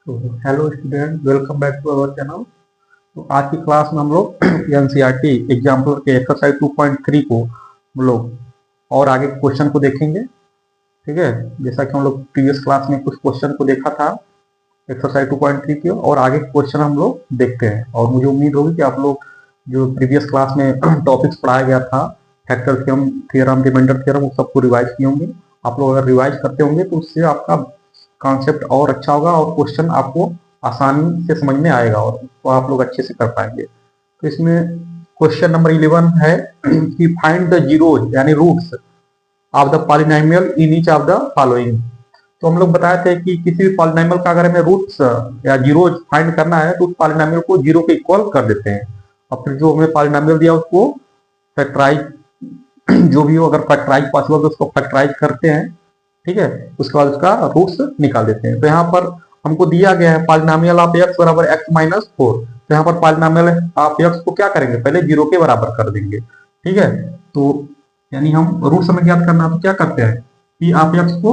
तो hello student, welcome back to our channel. तो आज की क्लास में हम लोग एनसीईआरटी एग्जाम्पल के एक्सरसाइज 2.3 को हम लोग और आगे क्वेश्चन को देखेंगे। ठीक है, जैसा कि हम लोग प्रीवियस क्लास में कुछ क्वेश्चन को देखा था एक्सरसाइज 2.3 की, और आगे क्वेश्चन हम लोग देखते हैं। और मुझे उम्मीद होगी कि आप लोग जो प्रीवियस क्लास में टॉपिक्स पढ़ाया गया था, फैक्टर थ्योरम, रिमाइंडर थ्योरम, वो सबको रिवाइज किए होंगे। आप लोग अगर रिवाइज करते होंगे तो उससे आपका कॉन्सेप्ट और अच्छा होगा और क्वेश्चन आपको आसानी से समझ में आएगा और तो आप लोग अच्छे से कर पाएंगे। तो इसमें क्वेश्चन नंबर 11 है कि फाइंड द जीरोज यानी roots of the polynomial in each of the following. तो हम लोग बताए थे कि किसी भी पॉलिनोमियल का अगर हमें रूट्स या जीरोज फाइंड करना है तो उस पॉलिनोमियल को जीरो के इक्वल कर देते हैं, और फिर जो हमें पॉलिनोमियल दिया उसको फैक्टराइज जो भी हो, अगर फैक्टराइज पॉसिबल तो उसको फैक्टराइज करते हैं। ठीक है, उसके बाद उसका रूट्स निकाल देते हैं। तो यहाँ पर हमको दिया गया है पॉलिनोमियल ऑफ एक्स बराबर एक्स माइनस 4। तो यहाँ पर पॉलिनोमियल ऑफ एक्स को क्या करेंगे, पहले जीरो के बराबर कर देंगे। ठीक है, तो यानी हम रूट्स हमें ज्ञात करना, तो क्या करते हैं, पी ऑफ एक्स को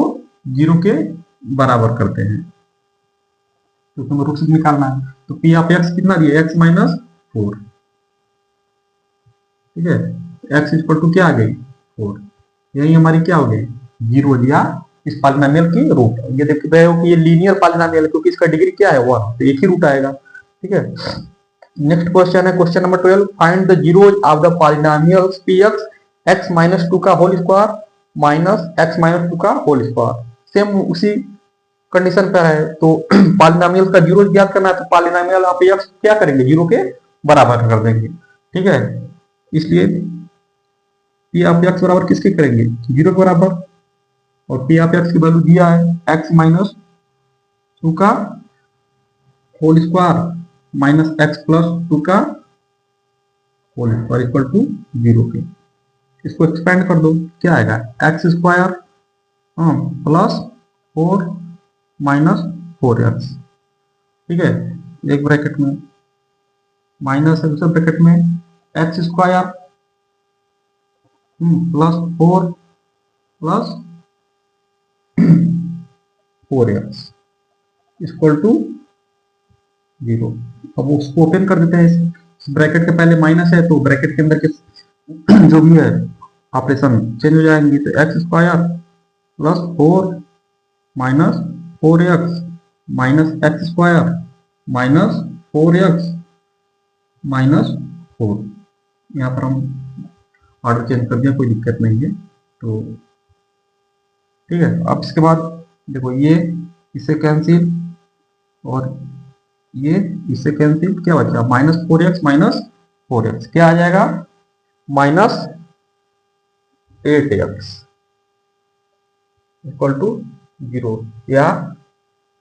जीरो के बराबर करते हैं, क्योंकि हमें रूट्स निकालना है। तो पी ऑफ एक्स कितना दिया, एक्स माइनस 4। ठीक है, एक्स इक्वल टू क्या आ गई, 4। यही हमारी क्या हो गई, जीरो दिया इस पॉलिनोमियल की रूट। ये देख रहे हो कि ये लीनियर पॉलिनोमियल है क्योंकि इसका डिग्री क्या है 1, तो एक ही रूट आएगा। ठीक है, नेक्स्ट क्वेश्चन है question number 12, find the zeros of the polynomials p x x minus 2 का whole square minus x minus 2 का होल स्क्वायर। सेम उसी कंडीशन पर है। तो पॉलिनोमियल का जीरो ज्ञात करना है, तो पॉलिनोमियल ऑफ एक्स क्या करेंगे, जीरो के बराबर कर देंगे। ठीक है, इसलिए पी ऑफ एक्स बराबर किसके करेंगे, जीरो के बराबर। और पी ऑफ एक्स की वैल्यू दिया है एक्स माइनस 2 का whole square minus x plus 2 का whole square equal to zero के। इसको एक्सपेंड कर दो, क्या आएगा, x square plus 4 minus 4x। ठीक है, एक ब्रैकेट में माइनस है, दूसरे ब्रैकेट में x square plus 4 plus 4x equal to zero. अब उसको ओपन कर देते हैं, इस ब्रैकेट के पहले माइनस है तो ब्रैकेट के अंदर के जो भी है ऑपरेशन चेंज हो जाएंगी। तो x square plus 4 minus 4x minus x square minus 4x minus 4। यहाँ पर हम ऑर्डर चेंज कर दिया, कोई दिक्कत नहीं है। तो ठीक है, अब इसके बाद देखो ये इससे कैंसिल और ये इससे कैंसिल, क्या बचा, माइनस 4x माइनस 4x क्या आ जाएगा, minus 8x equal to zero, या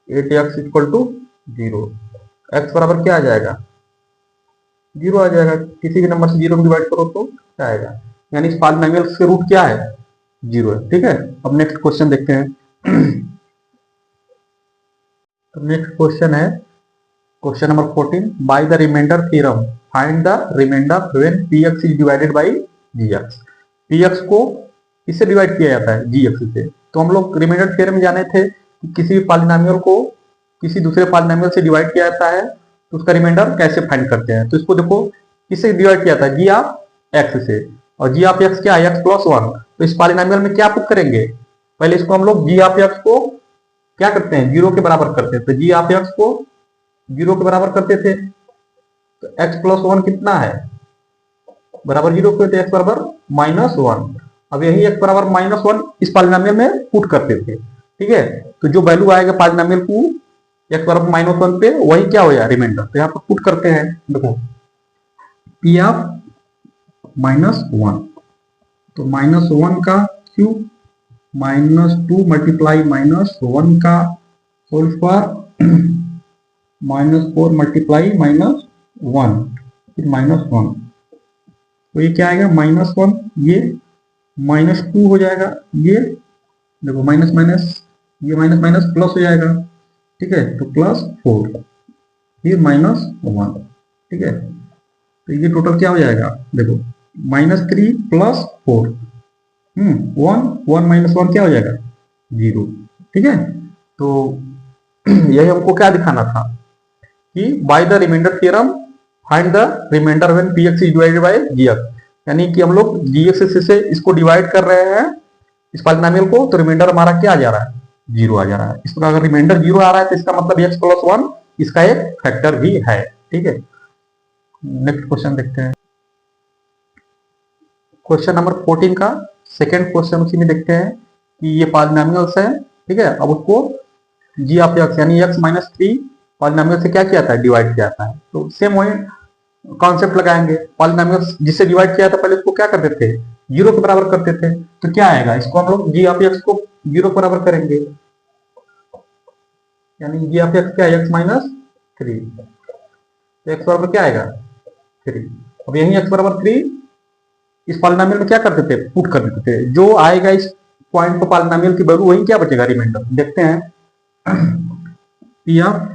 8x equal to zero. x बराबर क्या आ जाएगा, जीरो आ जाएगा। किसी भी नंबर से जीरो में डिवाइड करो तो क्या आएगा, यानी इस पॉलिनोमियल के रूट क्या है, जीरो है। ठीक है, अब नेक्स्ट क्वेश्चन देखते हैं। नेक्स्ट क्वेश्चन है question number 14, by the remainder theorem find the remainder when px is divided by gx। px को किससे डिवाइड किया जाता है, gx से। तो हम लोग रिमाइंडर थ्योरम में जाने थे कि किसी भी पॉलिनोमियल को किसी दूसरे पॉलिनोमियल से डिवाइड किया जाता है तो उसका रिमाइंडर कैसे फाइंड करते हैं। तो इसको देखो किससे डिवाइड किया था, g ऑफ x से, और g ऑफ x क्या है, x प्लस 1। तो इस पॉलिनोमियल में क्या पुट करेंगे, पहले इसको हम लोग g ऑफ x को क्या करते हैं, जीरो के बराबर करते हैं। तो g ऑफ x को जीरो के बराबर करते थे, तो x प्लस 1 कितना है, बराबर जीरो करते, x बराबर माइनस 1। अब यही x बराबर माइनस 1 इस पॉलिनोमियल में पुट करते थे। ठीक है, तो जो वैल्यू आएगा पॉलिनोमियल को x बराबर माइनस 1 पे, वही क्या हो जाए, रिमाइंडर। तो यहाँ पर पुट करते हैं, देखो p ऑफ माइनस 1, तो माइनस 1 का क्यूब माइनस 2 मल्टीप्लाई माइनस 1 का whole square minus 4 multiply minus 1 फिर माइनस 1। तो ये क्या आएगा, माइनस 1, ये माइनस 2 हो जाएगा, ये देखो माइनस माइनस, ये माइनस माइनस प्लस हो जाएगा। ठीक है, तो प्लस 4 फिर माइनस 1। ठीक है, तो ये टोटल क्या हो जाएगा, देखो माइनस 3 प्लस 4 1 1 माइनस 1 क्या हो जाएगा, जीरो। ठीक है, तो यही हमको क्या दिखाना था कि by the remainder theorem find the remainder when p x is divided by g x, यानी कि हम लोग जी एक्स से इसको डिवाइड कर रहे हैं इस पॉलिनोमियल को, तो रिमाइंडर हमारा क्या आ जा रहा है, जीरो आ जा रहा है। इसका अगर रिमाइंडर जीरो आ रहा है तो इसका मतलब एक्स प्लस वन इसका एक फैक्टर भी है। ठीक है, नेक्स्ट क्वेश्चन देखते हैं। क्वेश्चन नंबर 14 का सेकेंड क्वेश्चन उसी में देखते हैं कि ये पॉलिनोमियल्स है। ठीक है, अब उसको जी ऑफ एक्स यानी एक्स माइनस थ्री पॉलिनोमियल से क्या किया था, डिवाइड किया था। तो सेम वही कॉन्सेप्ट लगाएंगे, पॉलिनोमियल्स जिससे डिवाइड किया था पहले उसको क्या करते थे, जीरो के बराबर करते थे। तो क्या आएगा, इसको हम लोग जी ऑफ एक्स को जीरो के बराबर करेंगे, यानी जी ऑफ एक्स क्या है, एक्स माइनस थ्री। तो एक्स बराबर क्या आएगा, थ्री। अब यही एक्स बराबर थ्री इस पॉलिनोमियल में क्या करते थे, पुट कर देते थे। जो आएगा इस पॉइंट पर पॉलिनोमियल की वैल्यू वही क्या बचेगा, रिमाइंडर। देखते हैं पी ऑफ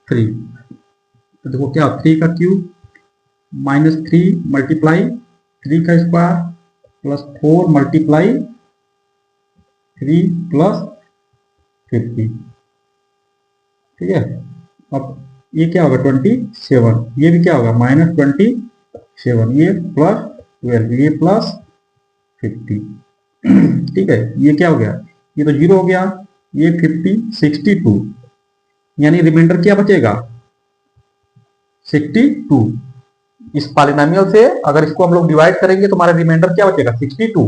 थ्री, तो देखो क्या, थ्री का cube minus three multiply three का square plus four multiply three plus 50। ठीक है, अब ये क्या होगा 27, ये भी क्या होगा माइनस 27, ये प्लस 12, ये प्लस 50। ठीक है, ये क्या हो गया, ये तो जीरो हो गया, ये 50 62, यानी रिमाइंडर क्या बचेगा 62। इस पॉलिनोमियल से अगर इसको हम लोग डिवाइड करेंगे तो हमारा रिमाइंडर क्या बचेगा 62।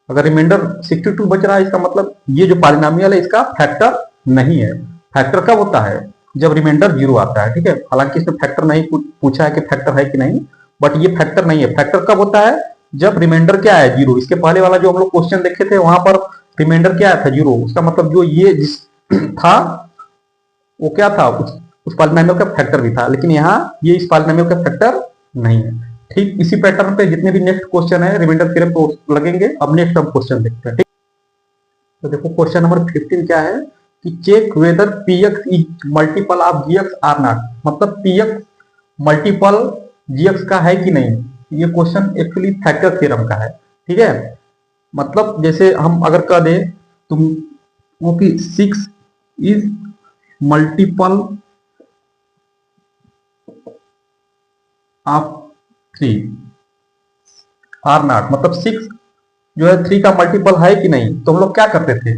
अगर रिमाइंडर 62 बच रहा है इसका मतलब ये जो पॉलिनोमियल है इसका फैक्टर नहीं है। फैक्टर कब होता है, जब रिमाइंडर जीरो आता है। ठीक है, हालांकि इसमें फैक्टर नहीं पूछा है कि फैक्टर है कि नहीं, बट ये फैक्टर नहीं है। फैक्टर कब होता है, जब रिमाइंडर क्या है, जीरो। इसके पहले वाला जो हम लोग क्वेश्चन देखे थे वहां पर रिमाइंडर क्या आया था, जीरो। उसका मतलब जो ये जिस था वो क्या था, उस पॉलिनोमियल का फैक्टर भी था, लेकिन यहाँ ये इस पॉलिनोमियल का फैक्टर नहीं है। ठीक इसी पैटर्न पे जितने भी नेक्स्ट क्वेश्चन है रिमाइंडर थ्योरम तो लगेंगे। अब नेक्स्ट हम क्वेश्चन देखते हैं। ठीक, तो देखो क्वेश्चन नंबर 15 क्या है कि check whether p x is multiple of g x or not, मतलब p x multiple g x का है कि नहीं। ये क्वेश्चन एक्चुअली फैक्टर थ्योरम का है। ठीक है, मतलब जैसे हम अगर कह दे तुम वो कि 6 is multiple of 3 or not, मतलब 6 जो है 3 का मल्टीपल है कि नहीं। तो हम लोग क्या करते थे,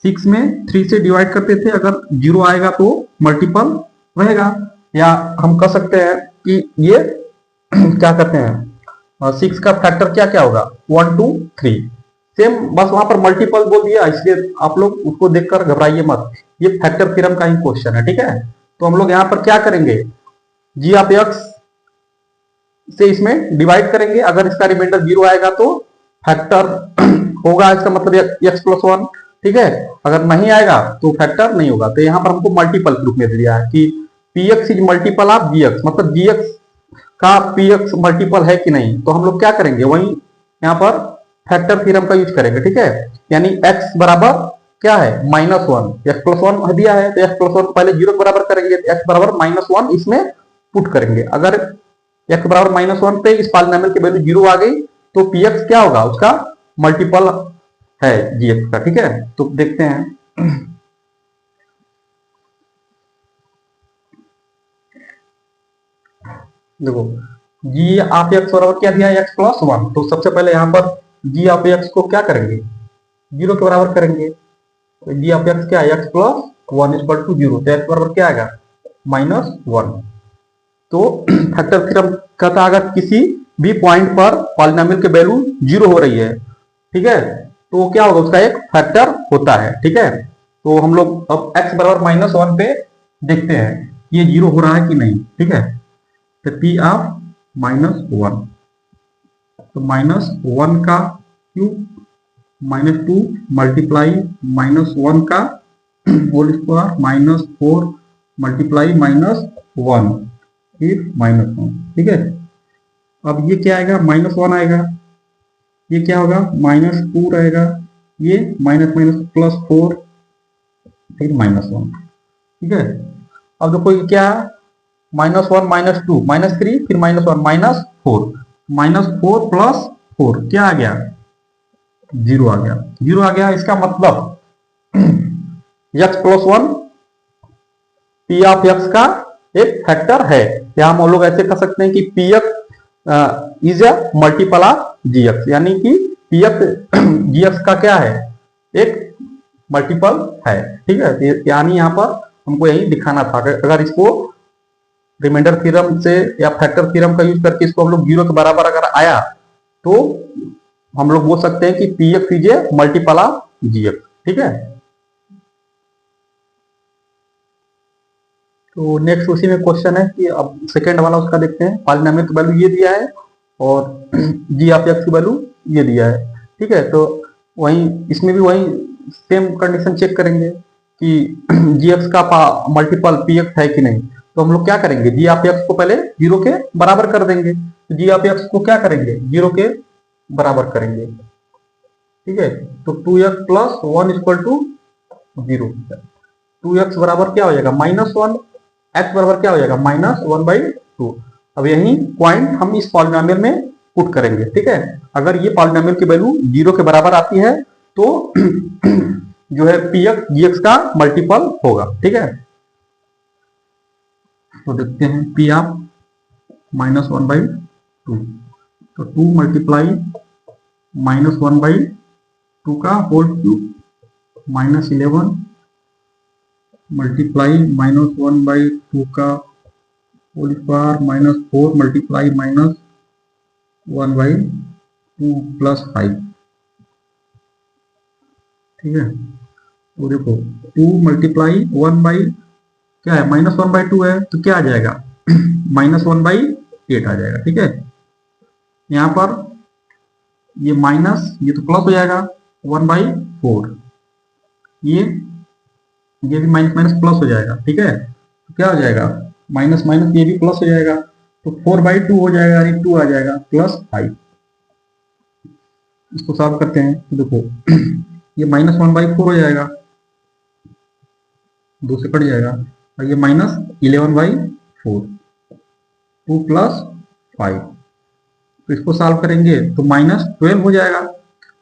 6 में 3 से डिवाइड करते थे, अगर जीरो आएगा तो मल्टीपल रहेगा। या हम कह सकते हैं कि ये क्या करते हैं 6 का फैक्टर क्या क्या होगा 1 2 3, सेम बस वहां पर मल्टीपल बोल दिया, इसलिए आप लोग उसको देखकर घबराइए मत, ये फैक्टर थ्योरम का ही क्वेश्चन है। ठीक है, तो हम लोग यहाँ पर क्या करेंगे, जी ऑफ एक्स से इसमें डिवाइड करेंगे, अगर इसका रिमाइंडर जीरो आएगा तो फैक्टर होगा, इसका मतलब एक्स प्लस वन। ठीक है, अगर नहीं आएगा तो फैक्टर नहीं होगा। तो यहाँ पर हमको मल्टीपल प्रूफ में दिया है कि p x is multiple of g x, मतलब जी एक्स का पी एक्स मल्टीपल है कि नहीं। तो हम लोग क्या करेंगे, वही यहाँ पर फैक्टर थ्योरम का यूज करेंगे। ठीक है, यानी एक्स बराबर क्या है minus one, x plus one दिया है तो एक्स प्लस वन पहले जीरो बराबर करेंगे, एक्स बराबर माइनस वन इसमें पुट करेंगे। अगर एक्स बराबर माइनस वन पे इस पॉलिनोमियल की वैल्यू जीरो आ गई तो पी एक्स क्या होगा, उसका मल्टीपल है जी एक्स का। ठीक है, तो देखते हैं देखो जी ऑफ एक्स बराबर क्या दिया है एक्स प्लस वन, तो सबसे पहले यहाँ पर जी ऑफ एक्स को क्या करेंगे, जीरो के बराबर करेंगे। तो जी ऑफ एक्स क्या है x plus one equal to zero, तो एक्स बराबर क्या आएगा माइनस वन। तो फैक्टर थ्योरम कहता है अगर किसी भी पॉइंट पर पॉलिनोमियल की वैल्यू जीरो हो रही है, ठीक है, तो क्या होगा उसका एक फैक्टर होता है। ठीक है, तो हम लोग अब x बराबर माइनस वन पे देखते हैं ये जीरो हो रहा है कि नहीं। ठीक है, तो पी ऑफ माइनस वन, तो माइनस वन का cube minus two multiply minus one का whole square minus four multiply minus one फिर माइनस वन। ठीक है, अब ये क्या आएगा माइनस वन आएगा, ये क्या होगा माइनस टू रहेगा, ये माइनस माइनस प्लस फोर फिर माइनस वन। ठीक है, अब देखो ये क्या minus one minus two minus three फिर minus one minus four plus four क्या आ गया जीरो आ गया, जीरो आ गया। इसका मतलब x plus one P of x का एक फैक्टर है, या हम लोग ऐसे कह सकते हैं कि p x is a multiple of g x, यानी कि पी एक्स जी एक्स का क्या है, एक मल्टीपल है। ठीक है, यानी यहाँ पर हमको यही दिखाना था। अगर इसको रिमाइंडर थ्योरम से या फैक्टर थ्योरम का यूज करके इसको हम लोग जीरो के बराबर अगर आया तो हम लोग बोल सकते हैं कि p x is a multiple of g x. ठीक है, तो नेक्स्ट उसी में क्वेश्चन है कि अब सेकेंड वाला उसका देखते हैं। पॉलिनोमियल की वैल्यू ये दिया है और जी ऑफ एक्स की वैल्यू ये दिया है। ठीक है, तो वही इसमें भी वही सेम कंडीशन चेक करेंगे कि जी एक्स का मल्टीपल पी एक्स है कि नहीं। तो हम लोग क्या करेंगे, जी ऑफ एक्स को पहले जीरो के बराबर कर देंगे। तो जी ऑफ एक्स को क्या करेंगे, जीरो के बराबर करेंगे। ठीक है, तो 2x plus 1 equal to 0। 2x बराबर क्या हो जाएगा, -1, x बराबर क्या हो जाएगा, -1/2। अब यही पॉइंट हम इस पॉलिनोमियल में पुट करेंगे। ठीक है, अगर ये पॉलिनोमियल की वैल्यू जीरो के बराबर आती है तो जो है पी एक्स जी एक्स का मल्टीपल होगा। ठीक है, तो देखते हैं पी ऑफ -1/2, तो 2 मल्टीप्लाई -1/2 का होल क्यूब -11 मल्टीप्लाई -1/2 का होल स्क्वायर -4 मल्टीप्लाई -1/2 प्लस 5। ठीक है, तो देखो 2 मल्टीप्लाई 1 बाई क्या है, -1/2 है, तो क्या आ जाएगा -1/8 आ जाएगा। ठीक है, यहाँ पर ये माइनस, ये तो प्लस हो जाएगा 1/4, ये भी माइनस माइनस प्लस हो जाएगा। ठीक है, तो क्या हो जाएगा, माइनस माइनस ये भी प्लस हो जाएगा, तो 4/2 हो जाएगा, यानी 2 आ जाएगा प्लस 5। इसको सॉल्व करते हैं तो देखो ये -1/4 हो जाएगा, 2 से कट जाएगा, और ये -11/4, 2 प्लस 5। तो इसको सॉल्व करेंगे तो -12 हो जाएगा,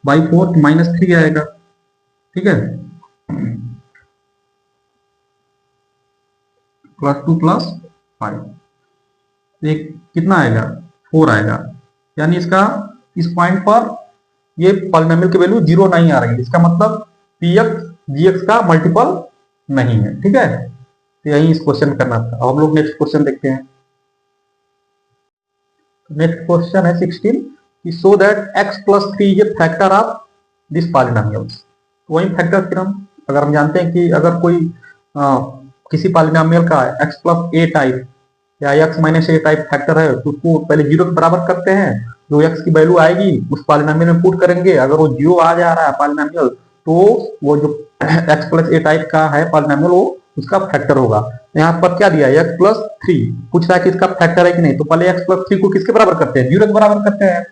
बाई 4 -3 आएगा। ठीक है, +2 प्लस 5, एक कितना आएगा, 4 आएगा। यानी इसका इस पॉइंट पर ये पॉलिनोमियल की वैल्यू जीरो नहीं आ रही है, इसका मतलब पी एक्स जी एक्स का मल्टीपल नहीं है। ठीक है, तो यही इस क्वेश्चन करना था। अब हम लोग नेक्स्ट क्वेश्चन देखते हैं। नेक्स्ट क्वेश्चन है 16 कि so that x + 3 is a factor of this polynomials. तो वही फैक्टर थ्योरम, अगर हम जानते हैं कि अगर कोई किसी पॉलिनोमियल का x + a टाइप या x - a टाइप फैक्टर है तो उसको पहले जीरो के बराबर करते हैं, जो x की वैल्यू आएगी उस पॉलिनोमियल में पुट करेंगे। अगर वो जीरो आ जा रहा है पॉलिनोमियल तो वो जो x + a टाइप का है पॉलिनोमियल वो उसका फैक्टर होगा। यहाँ पर क्या दिया है, x + 3 पूछ रहा है कि इसका फैक्टर है कि नहीं। तो पहले x + 3 को किसके बराबर करते हैं, जीरो के बराबर करते हैं।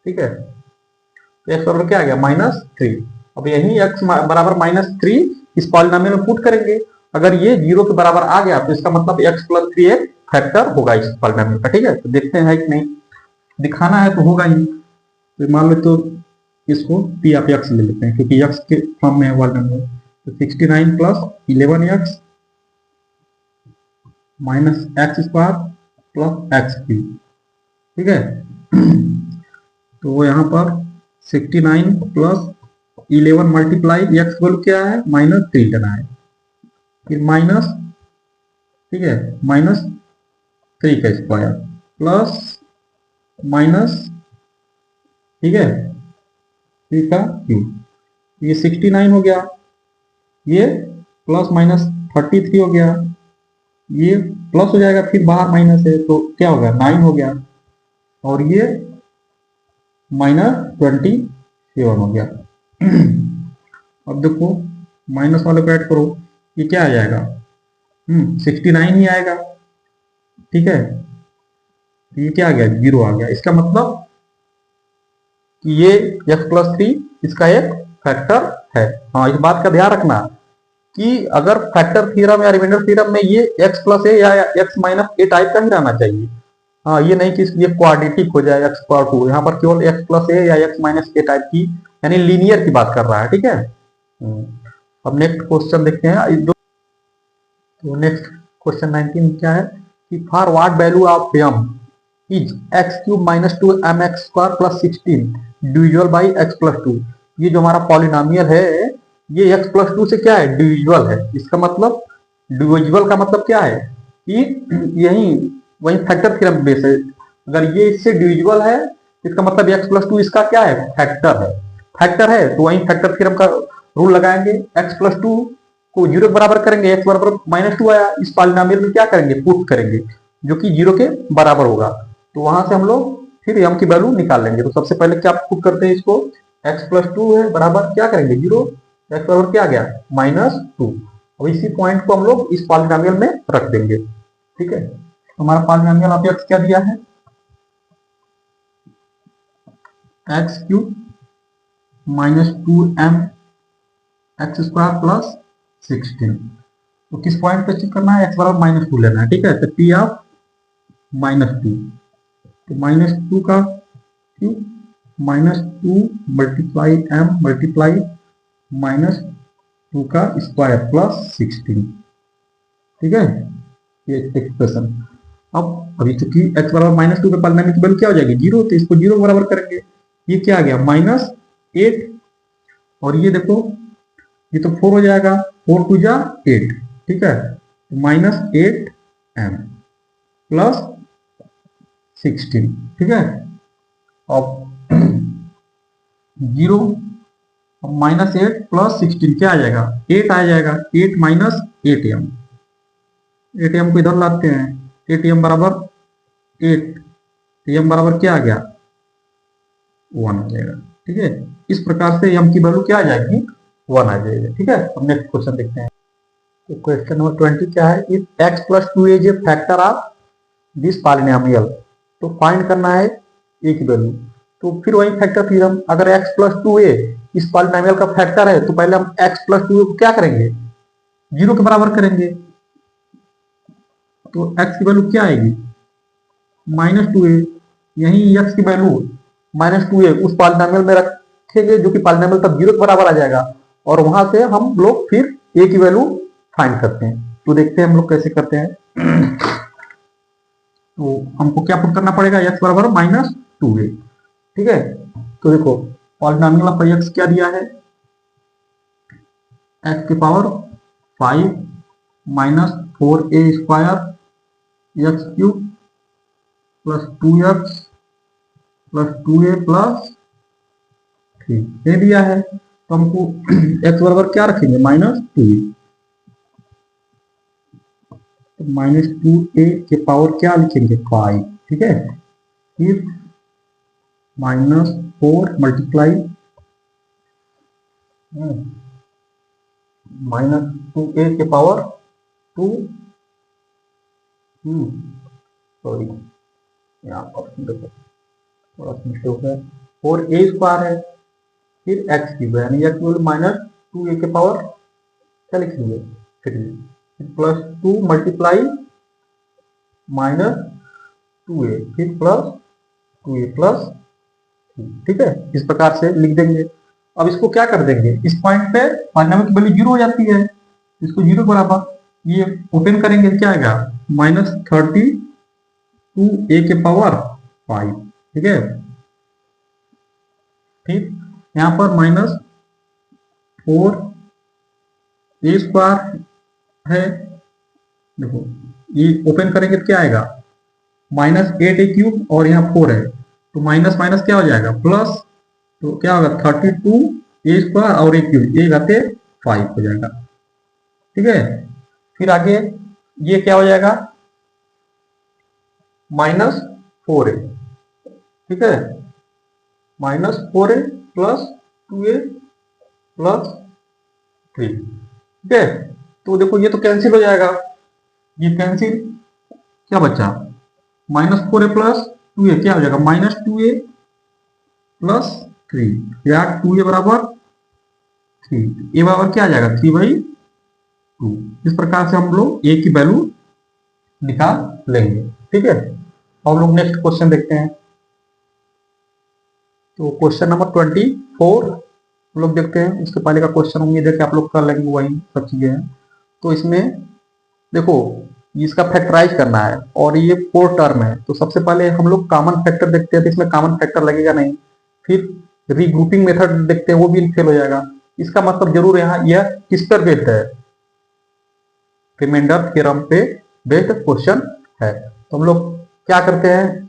ठीक है, तो x बराबर क्या आ गया, -3। अब यही x बराबर -3 इस पॉलिनोमियल में पुट करेंगे। अगर ये जीरो के बराबर आ गया तो इसका मतलब x + 3 एक फैक्टर होगा इस पॉलिनोमियल का। ठीक है, तो देखते हैं कि नहीं, दिखाना है तो होगा ही। तो मान लो तो इसको p ऑफ x ले लेते हैं क्योंकि x के फॉर्म में है पॉलिनोमियल। तो 69 + 11x - x² + x3। ठीक है, तो यहाँ पर 69 + 11 मल्टीप्लाई x वैल्यू क्या है, -3 लेना है, फिर माइनस, ठीक है, -3 का स्क्वायर प्लस माइनस, ठीक है, 3 का क्यूब। ये 69 हो गया, ये +-33 हो गया, ये प्लस हो जाएगा, फिर बाहर माइनस है तो क्या होगा, 9 हो गया, और ये -27 हो गया। अब देखो माइनस वाले को ऐड करो, ये क्या आ जाएगा, 69 ही आएगा। ठीक है, ये क्या आ गया, 0 आ गया। इसका मतलब कि ये x + 3 इसका एक फैक्टर है। हाँ, इस बात का ध्यान रखना कि अगर फैक्टर थ्योरम या रिमाइंडर थ्योरम में ये x + a या x - a टाइप का ही रहना चाहिए। हाँ, ये नहीं कि ये क्वाड्रेटिक हो जाए x²2। यहाँ पर केवल x + a या x - a टाइप की यानी लीनियर की बात कर रहा है। ठीक है, अब नेक्स्ट क्वेश्चन देखते हैं। तो नेक्स्ट क्वेश्चन 19 क्या है कि for what value of m is x cube minus two m x square plus 16 divisible by x plus two. ये जो हमारा पॉलिनोमियल है ये एक्स प्लस टू से क्या है, डिविजिबल है। इसका मतलब डिविजिबल का मतलब क्या है कि यही वही फैक्टर थ्योरम बेस है। अगर ये इससे डिविजिबल है इसका मतलब एक्स प्लस टू इसका क्या है, फैक्टर है। फैक्टर है तो वही फैक्टर थ्योरम का रूल लगाएंगे। एक्स प्लस टू को जीरो के बराबर करेंगे, एक्स बराबर माइनस टू आया, इस पॉलिनोमियल में क्या करेंगे, पुट करेंगे जो कि जीरो के बराबर होगा। तो वहां से हम लोग फिर m की वैल्यू निकाल लेंगे। तो सबसे पहले क्या पुट करते हैं इसको, x प्लस टू है बराबर क्या करेंगे जीरो, x बराबर क्या आ गया माइनस टू। अब इसी पॉइंट को हम लोग इस पॉलिनोमियल में रख देंगे। ठीक है, हमारा पॉलिनोमियल ऑफ x क्या दिया है, x cube minus two m x square plus 16। तो किस पॉइंट पे चेक करना है, एक्स बराबर माइनस टू लेना है। ठीक है, तो पी ऑफ माइनस टू, तो माइनस टू का cube minus two multiply m multiply minus two का स्क्वायर प्लस 16। ठीक है, ये एक्सप्रेशन। अब अभी चूंकि एक्स बराबर माइनस टू पे पॉलिनोमियल की वैल्यू क्या हो जाएगी जीरो, तो इसको जीरो बराबर करेंगे। ये क्या आ गया माइनस 8, और ये देखो ये तो 4 हो जाएगा, 4 टू जा 8। ठीक है, माइनस 8 एम प्लस 16। ठीक है, अब जीरो माइनस 8 प्लस 16 क्या आ जाएगा, 8 आ जाएगा। 8 माइनस 8 एम, 8 एम को इधर लाते हैं, 8 एम बराबर 8, एम बराबर क्या आ गया 1 आ जाएगा। ठीक है, इस प्रकार से एम की वैल्यू क्या आ जाएगी 1 आ जाएगी। ठीक है, अब नेक्स्ट क्वेश्चन देखते हैं। तो क्वेश्चन नंबर 20 क्या है, if x plus two is a factor of this polynomial. तो फाइंड करना है ए की वैल्यू। तो फिर वही फैक्टर थ्योरम, अगर x प्लस टू ए इस पॉलिनोमियल का फैक्टर है तो पहले हम x प्लस टू ए को क्या करेंगे, जीरो के बराबर करेंगे। तो x की वैल्यू क्या आएगी माइनस टू ए, यही x की वैल्यू माइनस टू ए उस पॉलिनोमियल में रखेंगे जो कि पॉलिनोमियल तब जीरो के बराबर आ जाएगा, और वहां से हम लोग फिर a की वैल्यू फाइंड करते हैं। तो देखते हैं हम लोग कैसे करते हैं। तो हमको क्या पुट करना पड़ेगा, x बराबर माइनस टू ए। ठीक है, तो देखो पॉलिनोमियल ऑफ x क्या दिया है, x की power 5 minus 4a square x cube plus 2x plus 2a plus 3 ये दिया है। तो हमको x बराबर क्या रखेंगे माइनस टू, तो माइनस 2a के पावर क्या लिखेंगे 5। ठीक है, फिर माइनस 4 मल्टीप्लाई माइनस 2a के पावर 2, सॉरी यहाँ पर देखो थोड़ा मिस्टेक है, 4a स्क्वायर है फिर x क्यूब है, यानी x वैल्यू माइनस 2a के पावर क्या लिखेंगे 3, प्लस 2 मल्टीप्लाई माइनस 2a फिर प्लस 2a प्लस। ठीक है, इस प्रकार से लिख देंगे। अब इसको क्या कर देंगे, इस पॉइंट पे पॉलिनोमियल की वैल्यू जीरो हो जाती है, इसको जीरो बराबर ये ओपन करेंगे क्या आएगा माइनस 32a के पावर 5। ठीक है, फिर यहाँ पर माइनस 4a स्क्वायर है, देखो ये ओपन करेंगे तो क्या आएगा माइनस 8a क्यूब, और यहाँ 4 है तो माइनस माइनस क्या हो जाएगा प्लस, तो क्या होगा 32a स्क्वायर और a क्यूब, ए घाते 5 हो जाएगा। ठीक है, फिर आगे ये क्या हो जाएगा माइनस 4a। ठीक है, minus 4a plus 2a plus 3। ठीक है, तो देखो ये तो कैंसिल हो जाएगा, ये कैंसिल क्या बचा माइनस 4a प्लस 2a क्या हो जाएगा माइनस 2a प्लस 3, या 2a बराबर 3, ए बराबर क्या आ जाएगा 3/2। इस प्रकार से हम लोग ए की वैल्यू निकाल लेंगे। ठीक है, हम लोग नेक्स्ट क्वेश्चन देखते हैं। तो क्वेश्चन नंबर 24, हम लोग देखते हैं उसके पहले का क्वेश्चन, उम्मीद है कि आप लोग कर लेंगे, वही सब चीजें हैं। तो इसमें देखो इसका फैक्टराइज करना है और ये 4 टर्म है, तो सबसे पहले हम लोग कॉमन फैक्टर देखते हैं, तो इसमें कॉमन फैक्टर लगेगा नहीं। फिर रीग्रुपिंग मेथड देखते हैं, वो भी फेल हो जाएगा। इसका मतलब जरूर यहाँ यह किस पर बेस्ड है, रिमाइंडर थ्योरम पे बेस्ड क्वेश्चन है। तो हम लोग क्या करते हैं,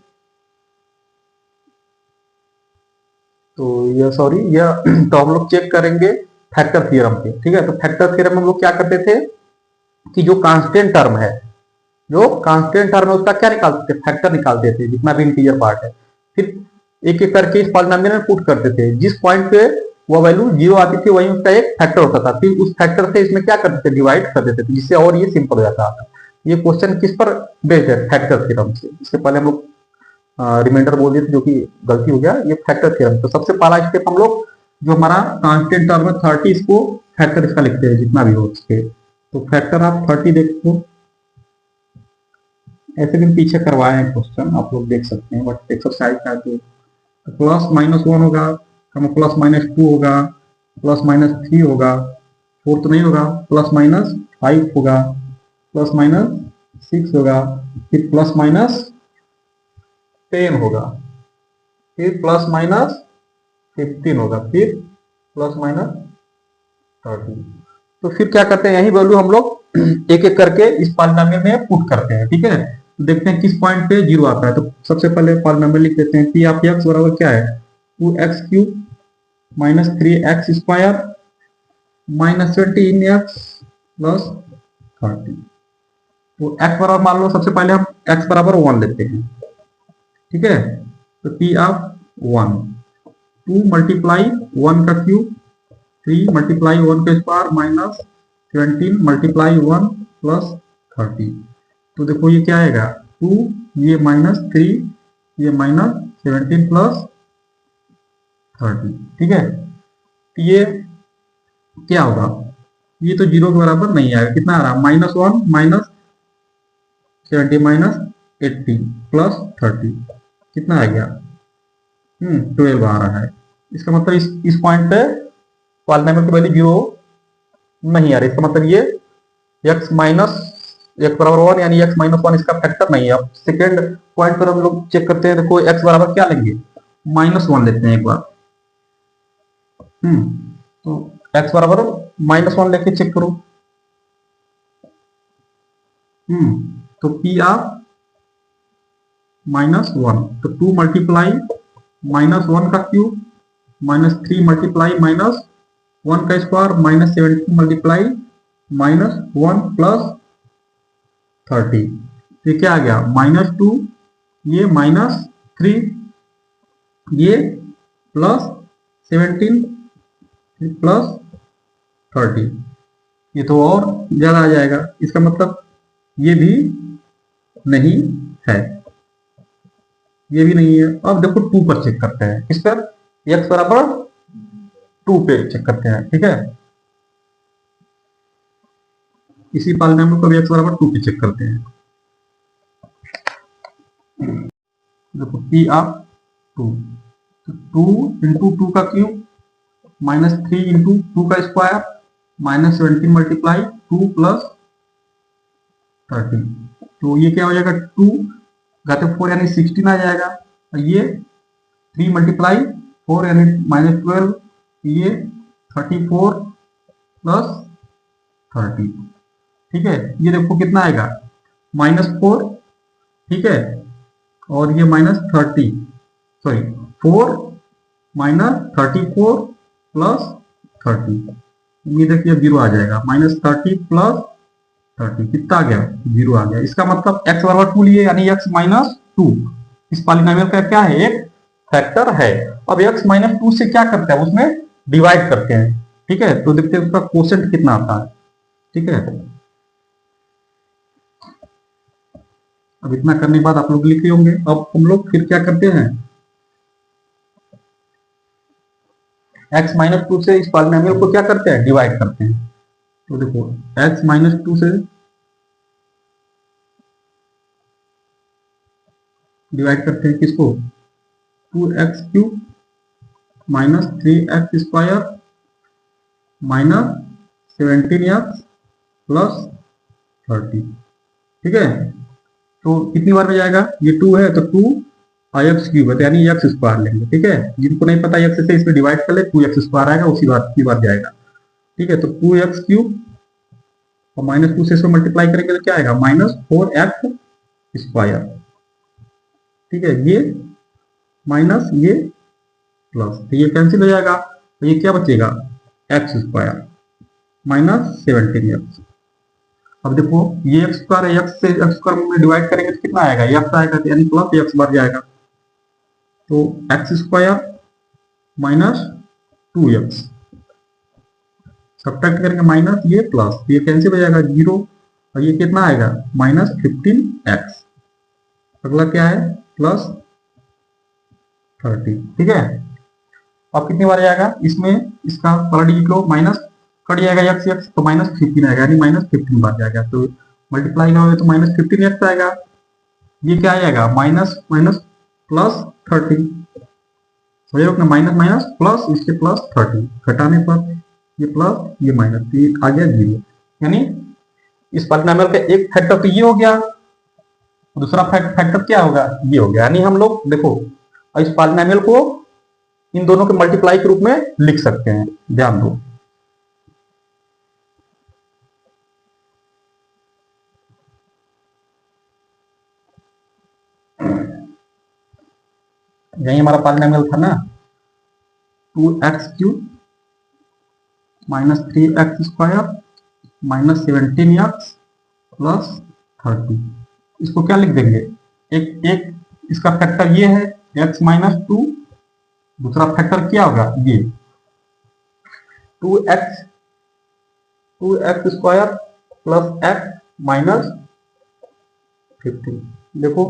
तो यह सॉरी यह तो हम लोग चेक करेंगे फैक्टर थ्योरम पे, ठीक है। तो फैक्टर थ्योरम में हम लोग क्या करते थे कि जो कांस्टेंट टर्म है, जो कांस्टेंट टर्म है उसका क्या निकालते थे, फैक्टर निकालते थे, जितना भी इंटीजर पार्ट है। फिर एक एक करके इस पॉलिनोमियल में पुट करते थे, जिस पॉइंट पे वो वैल्यू 0 आती थी वहीं उसका एक फैक्टर होता था। फिर उस फैक्टर से इसमें क्या करते थे, डिवाइड कर देते थे, जिससे और ये सिंपल हो जाता था। ये क्वेश्चन किस पर बेस्ड है, फैक्टर थ्योरम से। इससे पहले हम लोग रिमाइंडर बोल दिए थे, जो कि गलती हो गया, ये फैक्टर थ्योरम। तो सबसे पहला स्टेप हम लोग जो हमारा कांस्टेंट टर्म है 30, इसको फैक्टर इसका लिखते हैं जितना भी हो उसके। तो फैक्टर आप 30 देखो, ऐसे भी पीछे करवाए हैं क्वेश्चन, आप लोग देख सकते हैं, बट एक्सरसाइज का तो प्लस माइनस 1 होगा, प्लस माइनस 2 होगा, प्लस माइनस 3 होगा, 4 तो नहीं होगा, प्लस माइनस 5 होगा, प्लस माइनस 6 होगा, फिर प्लस माइनस 10 होगा, फिर प्लस माइनस 15 होगा, फिर प्लस माइनस 30। तो फिर क्या करते हैं, यही वैल्यू हम लोग एक एक करके इस पॉलिनोमियल में पुट करते हैं, ठीक है। तो देखते हैं किस पॉइंट पे 0 आता है। तो सबसे पहले पॉलिनोमियल लिख देते हैं, पी ऑफ एक्स बराबर क्या है, 2x³ minus 3x square minus 17x plus 30। तो x बराबर मान लो, सबसे पहले हम x बराबर 1 लेते हैं, ठीक है। तो पी ऑफ 1, 2 मल्टीप्लाई 1 का क्यूब, 3 मल्टीप्लाई 1 का स्क्वायर माइनस 17 मल्टीप्लाई 1 प्लस 30। तो देखो ये क्या आएगा, 2, ये माइनस 3, ये माइनस 17 प्लस 30, ठीक है। तो ये क्या होगा, ये तो 0 के बराबर नहीं आएगा, कितना आ रहा है, -1 माइनस 70 माइनस 80 प्लस 30, कितना आ गया, 12 आ रहा है। इसका मतलब इस पॉइंट पे पॉलिनोमियल की वैल्यू 0 नहीं आ रही, इसका मतलब ये x माइनस x बराबर 1 यानी x माइनस 1 इसका फैक्टर नहीं है। अब सेकेंड पॉइंट पर हम लोग चेक करते हैं, देखो x बराबर क्या लेंगे, -1 लेते हैं एक बार। तो x बराबर -1 लेके चेक करो। तो p ऑफ -1, तो 2 मल्टीप्लाई -1 का क्यूब माइनस 3 मल्टीप्लाई -1 का स्क्वायर माइनस 17 मल्टीप्लाई -1 प्लस 30। ये क्या आ गया, -2, ये -3, ये प्लस 17 प्लस 30। ये तो और ज्यादा आ जाएगा, इसका मतलब ये भी नहीं है, ये भी नहीं है। अब देखो 2 पर चेक करते हैं, किस पर, x बराबर 2 पे चेक करते हैं, ठीक है। इसी पॉलिनोमियल को भी x बराबर 2 पे चेक करते हैं। देखो p ऑफ 2, तो 2 इंटू 2 का क्यूब माइनस 3 इंटू 2 का स्क्वायर माइनस 17 मल्टीप्लाई 2 प्लस 30। तो ये क्या हो जाएगा, 2 घाते 4 यानी 16 आ जाएगा, और ये 3 मल्टीप्लाई 4 यानी -12, ये 34 प्लस 30, ठीक है। ये देखो कितना आएगा, -4, ठीक है, और ये -30, सॉरी 4 -34 प्लस 30, ये देखिए 0 आ जाएगा, -30 प्लस 30 कितना आ गया, 0 आ गया। इसका मतलब x बराबर 2 लिए यानी x -2 इस पॉलिनोमियल का क्या है, एक फैक्टर है। अब x -2 से क्या करते हैं, उसमें डिवाइड करते हैं, ठीक है। तो देखते हैं उसका कोसेंट कितना आता है, ठीक है। अब इतना करने के बाद आप लोग लिखे होंगे। अब हम लोग फिर क्या करते हैं, x -2 से इस पॉलिनोमियल को क्या करते हैं, डिवाइड करते हैं। तो देखो x -2 से डिवाइड करते हैं, किसको, 2x³ minus 3x square minus 17x plus 30। ठीक है, तो कितनी बार में जाएगा, ये 2 है तो 2 आई एक्स क्यूब है, तो यानी एक्स स्क्वायर लेंगे। ठीक है, जिनको नहीं पता एक्स से इसमें डिवाइड कर ले, 2x स्क्वायर आएगा, उसी बार की बार जाएगा। ठीक है, तो 2x क्यूब और -2 से इसको मल्टीप्लाई करेंगे तो क्या आएगा, -4x स्क्वायर। ठीक है, ये माइनस ये प्लस, तो ये कैंसिल हो जाएगा, तो ये क्या बचेगा, एक्स स्क्वायर माइनस 17x। अब देखो ये एक्स स्क्वायर है, एक्स से एक्स स्क्वायर में डिवाइड करेंगे तो कितना आएगा, एक्स आएगा, तो यानी प्लस एक्स बार जाएगा, तो x square minus 2x, subtract करेंगे माइनस ये प्लस, ये कैंसिल हो जाएगा 0, और ये कितना आएगा, -15x। अगला क्या है, प्लस 30। ठीक है, अब कितनी बार जाएगा, इसमें इसका पलट लो, माइनस कट जाएगा एक्स एक्स, तो -15 आएगा, यानी -15 बार जाएगा, तो मल्टीप्लाई करोगे तो -15x आएगा। ये क्या आएगा, माइनस माइनस प्लस 30, समझ लो ना, माइनस माइनस प्लस, इसके प्लस 30, घटाने पर ये प्लस ये माइनस, तो ये आ गया 0। यानी इस पॉलिनोमियल का एक फैक्टर तो ये हो गया, दूसरा फैक्टर क्या होगा, ये हो गया। यानी हम लोग देखो इस पॉलिनोमियल को इन दोनों के मल्टीप्लाई के रूप में लिख सकते हैं, ध्यान दो। यही हमारा पॉलिनोमियल था ना, 2x cube minus 3x square minus 17x plus 30। इसको क्या लिख देंगे, एक एक इसका फैक्टर ये है x माइनस 2, दूसरा फैक्टर क्या होगा, ये 2x square plus x minus 15। देखो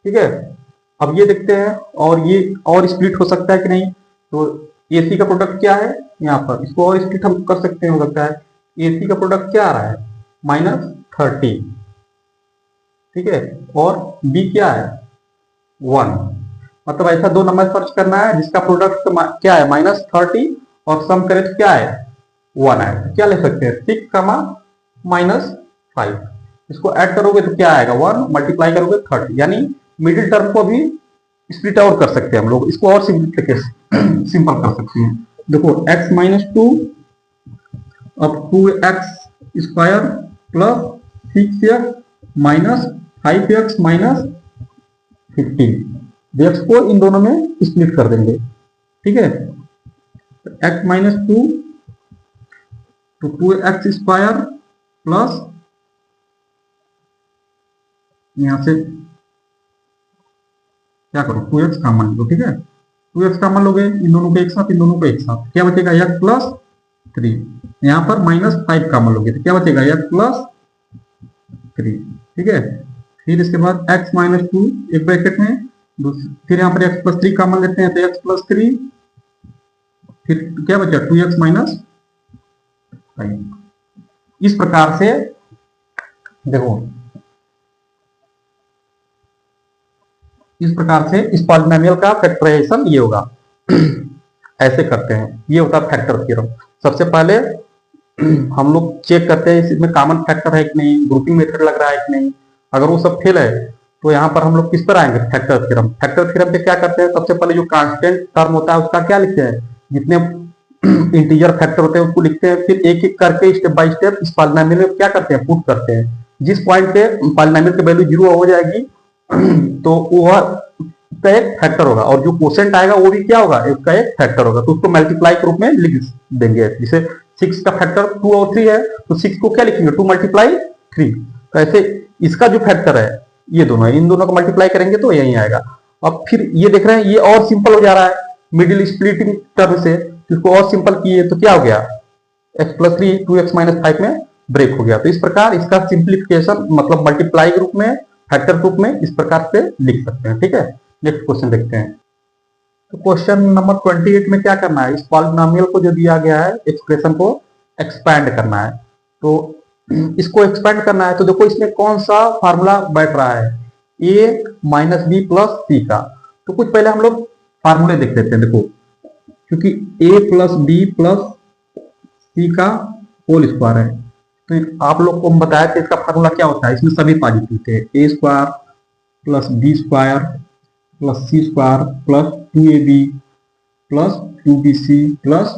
ठीक है, अब ये देखते हैं, और ये और स्प्लिट हो सकता है कि नहीं, तो AC का प्रोडक्ट क्या है यहाँ पर, इसको और स्प्लिट हम कर सकते हैं, हो सकता है AC का प्रोडक्ट क्या आ रहा है, -30। ठीक है, और B क्या है 1, मतलब ऐसा दो नंबर सर्च करना है जिसका प्रोडक्ट क्या है -30, और सम करें तो क्या है 1 है, तो क्या ले सकते हैं 6, -5, इसको ऐड करोगे तो क्या आएगा 1, मल्टीप्लाई करोगे 30, यानी मिडिल टर्म को भी स्प्लिट आउट कर सकते हैं हम लोग, इसको और सिंपल कर सकते हैं। देखो x माइनस 2, अब 2x square plus 6x minus 5x minus 15, x को इन दोनों में स्प्लिट कर देंगे। ठीक है, x माइनस 2 तो 2x स्क्वायर प्लस, यहां से क्या करो 2x कॉमन लो। ठीक है, 2x कॉमन लोगे, इन दोनों को एक साथ, इन दोनों को एक साथ, क्या बचेगा x प्लस 3, यहां पर -5 कॉमन लोगे तो क्या बचेगा x प्लस 3। ठीक है, फिर इसके बाद x माइनस 2 एक ब्रैकेट में, फिर यहाँ पर x प्लस 3 कॉमन लेते हैं तो x प्लस 3, फिर क्या बचा 2x माइनस 5। इस प्रकार से देखो, इस प्रकार से इस पॉलिनोमियल का फैक्टराइजेशन ये होगा। ऐसे करते हैं, ये होता है फैक्टर थ्योरम। सबसे पहले हम लोग चेक करते हैं इसमें कॉमन फैक्टर है कि नहीं, ग्रुपिंग मेथड लग रहा है कि नहीं। अगर वो सब फेल है तो यहाँ पर हम लोग किस पर आएंगे, फैक्टर थ्योरम। फैक्टर थ्योरम पे क्या करते हैं, सबसे पहले जो कांस्टेंट टर्म होता है उसका क्या लिखते हैं, जितने इंटीजर फैक्टर होते हैं उसको लिखते हैं, फिर एक एक करके स्टेप बाय स्टेप इस पॉलिनोमियल में क्या करते हैं, पुट करते हैं। जिस पॉइंट पे पॉलिनोमियल की वैल्यू 0 हो जाएगी तो वह का एक फैक्टर होगा, और जो क्वोशिएंट आएगा वो भी क्या होगा, इसका एक फैक्टर होगा, तो उसको मल्टीप्लाई के रूप में लिख देंगे। जैसे 6 का फैक्टर 2 और 3 है तो 6 को क्या लिखेंगे 2 मल्टीप्लाई 3, तो ऐसे इसका जो फैक्टर है ये दोनों है, इन दोनों को मल्टीप्लाई करेंगे तो यही आएगा। अब फिर ये देख रहे हैं ये और सिंपल हो जा रहा है मिडिल स्प्लिटिंग टर्म से, इसको और सिंपल किए तो क्या हो गया x प्लस 3 2x माइनस 5 में ब्रेक हो गया। तो इस प्रकार इसका सिंप्लीफिकेशन मतलब मल्टीप्लाई के रूप में, फैक्टर रूप में इस प्रकार से लिख सकते हैं। ठीक है, नेक्स्ट क्वेश्चन देखते हैं। तो क्वेश्चन नंबर 28 में क्या करना है, इस पॉलिनोमियल को जो दिया गया है एक्सप्रेशन को एक्सपैंड करना है। तो इसको एक्सपैंड करना है तो देखो इसमें कौन सा फार्मूला बैठ रहा है, a minus B plus C का। तो कुछ पहले हम लोग फार्मूले देख लेते हैं। देखो क्योंकि a plus B plus C का होल स्क्वायर है। तो आप लोग को हम बताया कि इसका फार्मूला क्या होता है, इसमें सभी पॉजिटिव थे, A square plus B square plus C square plus 2ab plus 2bc plus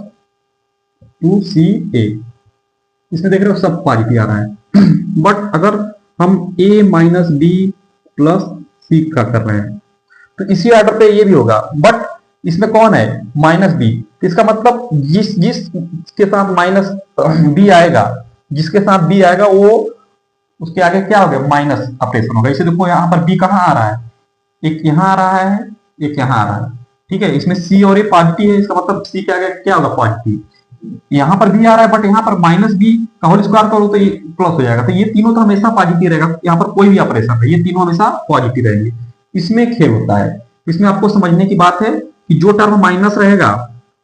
2ca। इसमें देख रहे हो सब पॉजिटिव आ रहा है। बट अगर हम a minus B plus C का कर रहे हैं तो इसी ऑर्डर पे ये भी होगा, बट इसमें कौन है माइनस बी, तो इसका मतलब जिसके साथ माइनस बी आएगा, जिसके साथ बी आएगा वो उसके आगे क्या होगा माइनस ऑपरेशन होगा। इसे देखो यहाँ पर बी कहाँ आ रहा है, एक यहाँ आ रहा है, एक यहाँ आ रहा है, ठीक है। इसमें सी और ए पॉजिटिव है, इसका मतलब सी के आगे क्या होगा पॉजिटिव। यहाँ पर भी आ रहा है बट यहाँ पर माइनस बी का होल स्क्वायर करो तो ये प्लस हो जाएगा। तो ये तीनों तो हमेशा पॉजिटिव रहेगा, यहाँ पर कोई भी ऑपरेशन है ये तीनों हमेशा पॉजिटिव रहेंगे। इसमें खेल होता है। इसमें आपको समझने की बात है कि जो टर्म माइनस रहेगा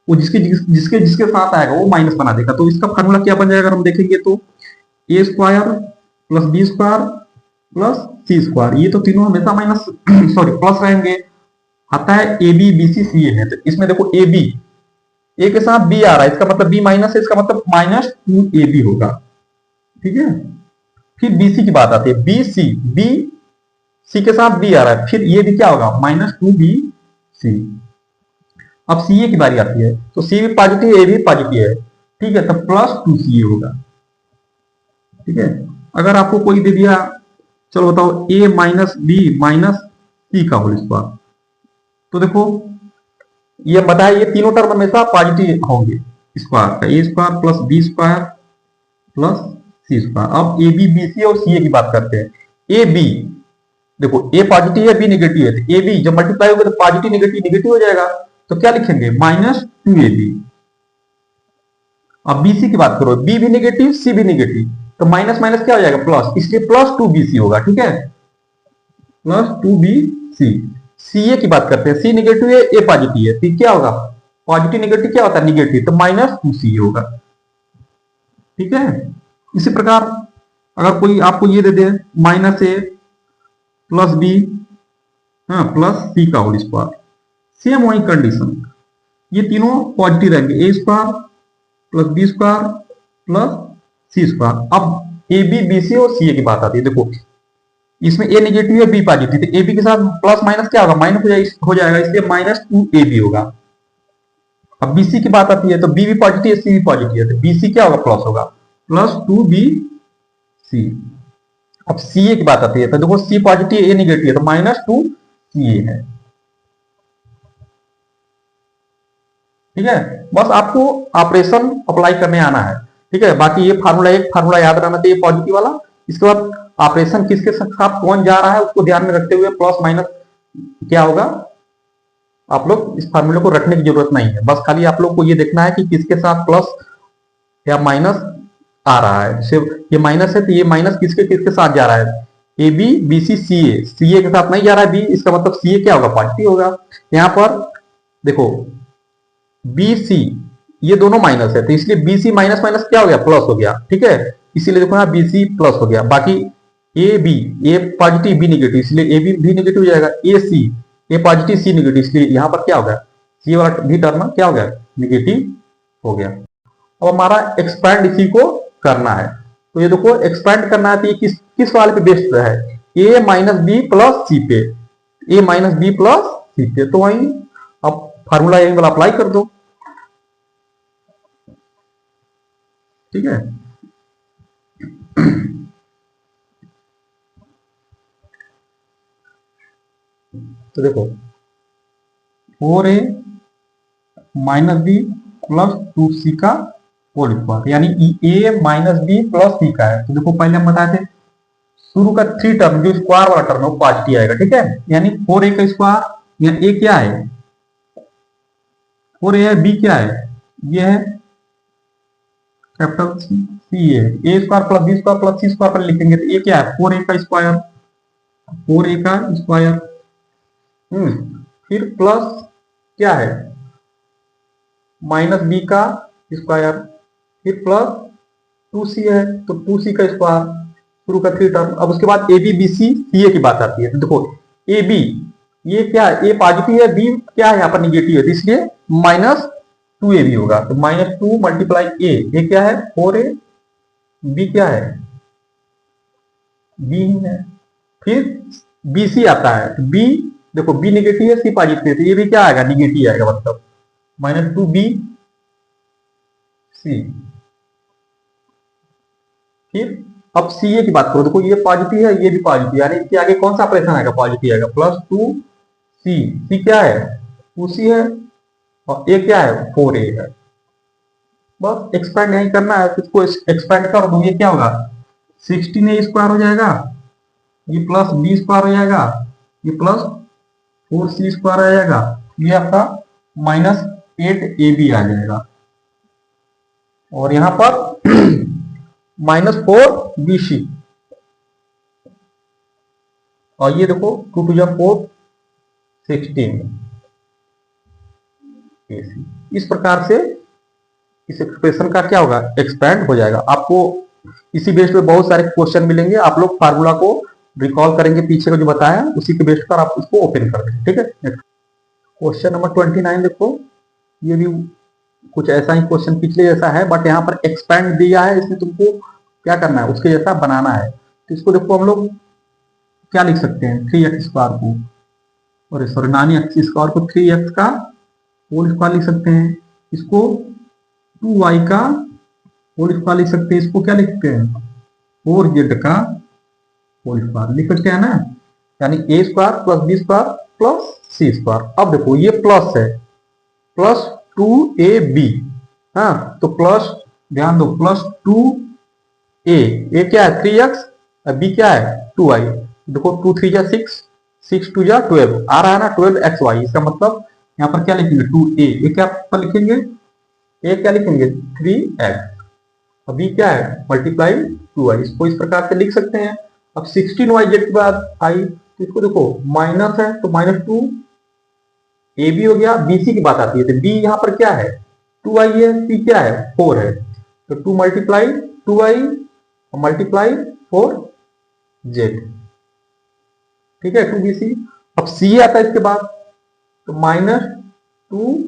वो जिसके साथ आएगा वो माइनस बना देगा। तो इसका फार्मूला क्या बन जाएगा, हम देखेंगे तो A square plus B square plus C square, ये तो तीनों हमेशा माइनस सॉरी प्लस रहेंगे। आता है ए बी बी सी सी ए में, तो इसमें देखो ए बी, ए के साथ बी आ रहा है, इसका मतलब बी माइनस है, इसका मतलब माइनस 2ab होगा, ठीक है। फिर बीसी की बात आती है, बी सी के साथ बी आ रहा है, फिर ये भी क्या होगा माइनस 2bc। अब सी ए की बारी आती है, तो सी भी पॉजिटिव ए भी पॉजिटिव है, ठीक है, तो प्लस 2ca होगा, ठीक है। अगर आपको कोई दे दिया, चलो बताओ ए माइनस बी माइनस सी का होल स्क्वायर, तो देखो ये बताया ये तीनों टर्म हमेशा पॉजिटिव होंगे स्क्वायर का, A square plus B square plus C square. अब ए बी बी सी और सी ए की बात करते हैं। ए बी देखो ए पॉजिटिव है बी नेगेटिव है, तो ए बी जब मल्टीप्लाई होगा तो पॉजिटिव नेगेटिव नेगेटिव हो जाएगा, तो क्या लिखेंगे माइनस 2ab। अब बीसी की बात करो, बी भी नेगेटिव सी भी नेगेटिव, तो माइनस माइनस क्या हो जाएगा प्लस, इसलिए प्लस 2bc होगा, ठीक है, प्लस 2bc। सी की बात करते हैं, सी नेगेटिव है ए पॉजिटिव है, तो क्या होगा पॉजिटिव नेगेटिव क्या होता है नेगेटिव, तो माइनस 2c होगा, ठीक है। इसी प्रकार अगर कोई आपको ये दे दे minus A plus B plus C का होल स्क्वायर, सेम वही कंडीशन, ये तीनों पॉजिटिव रहेंगे, A square plus B square plus C square. अब ए बी बी सी और सी ए की बात आती है, देखो इसमें ए नेगेटिव है बी पॉजिटिव, तो ए बी के साथ प्लस माइनस क्या होगा माइनस हो जाएगा, इसलिए माइनस 2ab होगा। अब बीसी की बात आती है, तो बी भी पॉजिटिव है सी भी पॉजिटिव है, तो बीसी क्या होगा प्लस होगा, प्लस 2bc। अब सी ए की बात आती है, तो देखो सी पॉजिटिव ए नेगेटिव है, तो माइनस 2ca है, ठीक है। बस आपको ऑपरेशन अप्लाई करने आना है, ठीक है। बाकी ये फार्मूला याद रहना चाहिए पॉजिटिव वाला। इसके बाद ऑपरेशन किसके साथ कौन जा रहा है उसको ध्यान में रखते हुए प्लस माइनस क्या होगा, आप लोग इस फार्मूले को रखने की जरूरत नहीं है, बस खाली आप लोग को ये देखना है कि किसके साथ प्लस या माइनस आ रहा है। जैसे ये माइनस है तो ये माइनस किसके किसके साथ जा रहा है, ए बी बी सी सी ए के साथ नहीं जा रहा है बी, इसका मतलब सी ए क्या होगा पॉजिटिव होगा। यहाँ पर देखो बी सी ये दोनों माइनस है, तो इसलिए बी सी माइनस माइनस क्या हो गया प्लस हो गया, ठीक है। इसीलिए देखो यहाँ बी सी प्लस हो गया। बाकी a b a positive b negative, इसलिए ए बी नेगेटिव हो जाएगा, ए सी ए पॉजिटिव सी नेगेटिव, इसलिए यहाँ पर क्या हो गया सी वाला भी टर्म क्या हो गया नेगेटिव हो गया। अब हमारा एक्सपैंड इसी को करना है, तो ये देखो एक्सपैंड करना है तो ये किस वाले पे बेस्ड है, ए माइनस बी प्लस सी पे, ए माइनस बी प्लस सी पे, तो वही अब फार्मूला यही वाला अप्लाई कर दो, ठीक है। तो देखो 4a minus B plus 2c का होल स्क्वायर, यानी a minus B plus C का है। तो देखो पहले हम बताए थे शुरू का 3 टर्म जो स्क्वायर वाला टर्म है वो पॉजिटिव आएगा, ठीक है। यानी 4a का स्क्वायर, यहाँ a क्या है 4a है, b क्या है ये है कैपिटल सी है, A square plus B square plus C square पर लिखेंगे तो ये क्या है 4a का स्क्वायर, 4a का स्क्वायर, फिर प्लस क्या है माइनस बी का स्क्वायर, फिर प्लस 2c है तो 2c का स्क्वायर, शुरू का 3 टर्म। अब उसके बाद ए बी बी सी सी ए की बात आती है, तो देखो ए बी ये क्या है ए पॉजिटिव है बी क्या है यहाँ पर निगेटिव है, तो इसलिए माइनस 2ab होगा। तो -2 मल्टीप्लाई ए क्या है 4a, बी क्या है बी है। फिर बी सी आता है, तो बी देखो बी निगेटिव है सी पॉजिटिव है, तो ये भी क्या आएगा निगेटिव आएगा, मतलब -2b सी। फिर अब सी ए की बात करो, देखो ये पॉजिटिव है ये भी पॉजिटिव, यानी इसके आगे कौन सा ऑपरेशन आएगा पॉजिटिव आएगा, +2c। सी क्या है 2c है, और ए क्या है 4a है। बस एक्सपैंड नहीं करना है, इसको एक्सपैंड कर दो, ये क्या होगा 16a स्क्वायर हो जाएगा, ये +b स्क्वायर हो जाएगा, ये +4c स्क्वायर आ जाएगा, ये आपका -8ab आ जाएगा। और यहां पर -4bc, और ये देखो 2 टू 4 16 AC। इस प्रकार से इस एक्सप्रेशन का क्या होगा एक्सपैंड हो जाएगा। आपको इसी बेस पे बहुत सारे क्वेश्चन मिलेंगे, आप लोग फार्मूला को रिकॉल करेंगे, पीछे को जो बताया उसी के बेस पर आप उसको ओपन कर देंगे। ठीक है, क्वेश्चन नंबर 29 देखो, ये भी कुछ ऐसा ही क्वेश्चन पिछले जैसा है, बट यहाँ पर एक्सपैंड दिया है, इसमें तुमको क्या करना है उसके जैसा बनाना है। तो इसको देखो हम लोग क्या लिख सकते हैं 3x स्क्वायर को, और सॉरी नानी एक्स स्क्वायर को 3x का होल स्क्वायर लिख सकते हैं, इसको 2y का होल स्क्वायर लिख सकते हैं, इसको क्या लिखते हैं 4z का होल स्क्वायर लिख सकते हैं ना, यानी a square plus B square plus C square. अब देखो ये प्लस है, +2ab, हाँ तो प्लस ध्यान दो +2a क्या है 3x, b क्या है 2y। देखो 2 3 जा 6, 6 2 जा 12 आ रहा है ना 12xy, इसका मतलब यहाँ पर क्या लिखेंगे 2a, ये क्या पर लिखेंगे a क्या लिखेंगे 3x, अब b क्या है मल्टीप्लाई 2y, इसको इस प्रकार से लिख सकते हैं। अब 16yz के बाद आई, तो इसको देखो माइनस है तो -2 ए बी हो गया, बी सी की बात आती है तो बी यहाँ पर क्या है 2y है, सी क्या है 4 है, तो 2 मल्टीप्लाई 2y मल्टीप्लाई 4z, ठीक है 2bc। अब सी आता है इसके बाद, तो -2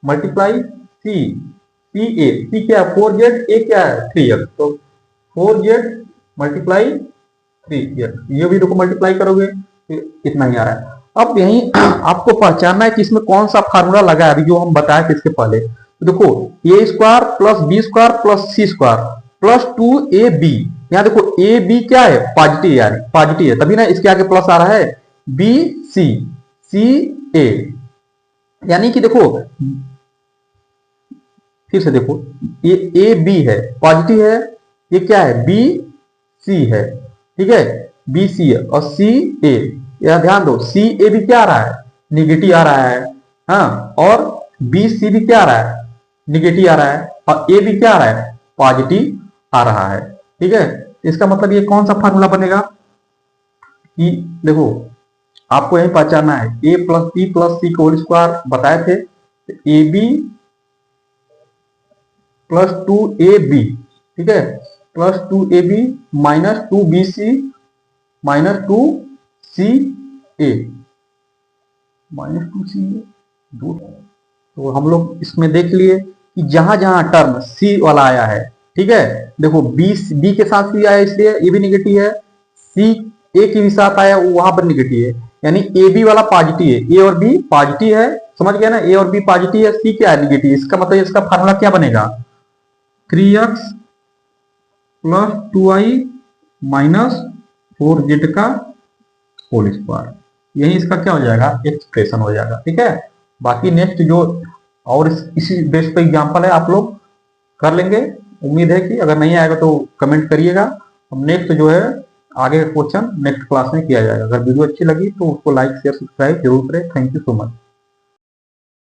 मल्टीप्लाई सी, सी ए, सी क्या है 4z, ए क्या है 3x, तो 4z मल्टीप्लाई 3x, ये भी देखो मल्टीप्लाई करोगे तो इतना ही आ रहा है। अब यही आपको पहचानना है कि इसमें कौन सा फार्मूला लगा है, जो हम बताए थे इसके पहले। तो देखो A square plus B square plus C square +2ab, यहाँ देखो ए बी क्या है पॉजिटिव, यार पॉजिटिव है तभी ना इसके आगे प्लस आ रहा है, बी सी, सी ए, यानी कि देखो फिर से देखो ये ए बी है पॉजिटिव है, ये क्या है बी सी है, ठीक है बी सी है, और सी ए, यह ध्यान दो सी ए भी क्या आ रहा है निगेटिव आ रहा है, हाँ और बी सी भी क्या आ रहा है निगेटिव आ रहा है, और ए भी क्या आ रहा है पॉजिटिव आ रहा है। ठीक है, इसका मतलब ये कौन सा फार्मूला बनेगा कि देखो आपको यही पहचानना है a plus B plus C का होल स्क्वायर बताए थे, ए बी +2ab, ठीक है +2ab -2bc -2ca -2ca, तो हम लोग इसमें देख लिए कि जहां जहां टर्म सी वाला आया है, ठीक है देखो बी के साथ भी आया इसलिए ये भी निगेटिव है, सी ए के भी साथ आया वहां पर निगेटिव है, यानी ए बी वाला पॉजिटिव है, ए और बी पॉजिटिव है, समझ गया ना ए और बी पॉजिटिव है, सी क्या है निगेटिव, इसका मतलब इसका फार्मूला क्या बनेगा 3x + 2y - 4z का होल स्क्वायर, यही इसका क्या हो जाएगा एक्सप्रेशन हो जाएगा। ठीक है, बाकी नेक्स्ट जो और इसी बेस पे एग्जांपल है आप लोग कर लेंगे, उम्मीद है कि अगर नहीं आएगा तो कमेंट करिएगा, हम नेक्स्ट जो है आगे का क्वेश्चन नेक्स्ट क्लास में किया जाएगा। अगर वीडियो अच्छी लगी तो उसको लाइक शेयर सब्सक्राइब जरूर करें। Thank you so much.